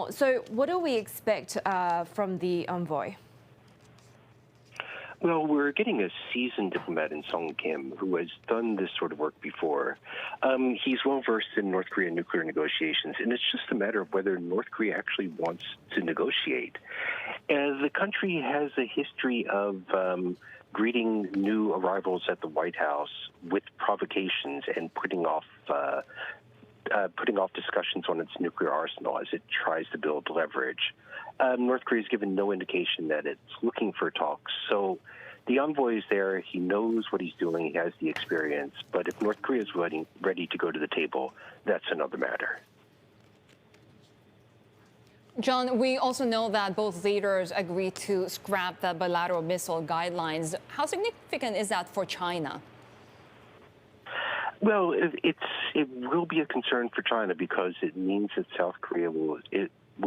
So what do we expect from the envoy? Well, we're getting a seasoned diplomat in Sung Kim who has done this sort of work before. He's well versed in North Korean nuclear negotiations, and it's just a matter of whether North Korea actually wants to negotiate. The country has a history of greeting new arrivals at the White House with provocations and putting off discussions on its nuclear arsenal as it tries to build leverage. North Korea has given no indication that it's looking for talks. So the envoy is there. He knows what he's doing. He has the experience. But if North Korea is ready to go to the table, that's another matter. John, we also know that both leaders agreed to scrap the bilateral missile guidelines. How significant is that for China? Well, it will be a concern for China because it means that South Korea will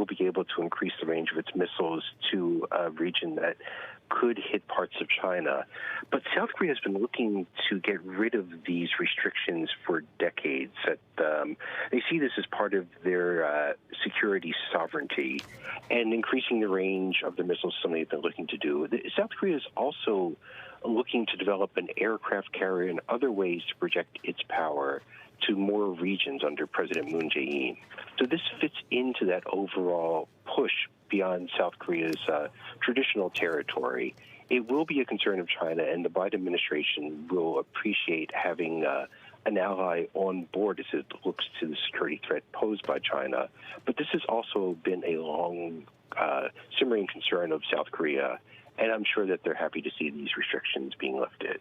be able to increase the range of its missiles to a region that could hit parts of China. But South Korea has been looking to get rid of these restrictions for decades. They see this as part of their security sovereignty, and increasing the range of the missiles is something they've been looking to do. South Korea is also looking to develop an aircraft carrier and other ways to project its power to more regions under President Jae-in. So this fits into that overall push beyond South Korea's traditional territory. It will be a concern of China, and the Biden administration will appreciate having an ally on board as it looks to the security threat posed by China. But this has also been a long simmering concern of South Korea, and I'm sure that they're happy to see these restrictions being lifted.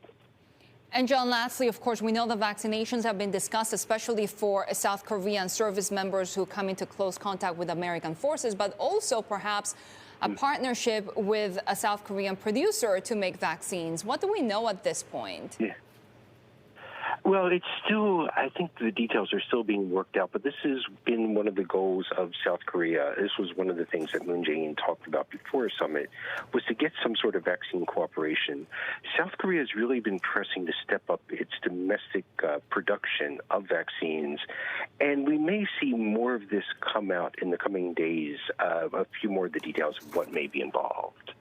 And John, lastly, of course, we know the vaccinations have been discussed, especially for South Korean service members who come into close contact with American forces, but also perhaps a partnership with a South Korean producer to make vaccines. What do we know at this point? Yeah. Well, it's still, I think the details are still being worked out, but this has been one of the goals of South Korea. This was one of the things that Jae-in talked about before the summit, was to get some sort of vaccine cooperation. South Korea has really been pressing to step up its domestic production of vaccines, and we may see more of this come out in the coming days, a few more of the details of what may be involved.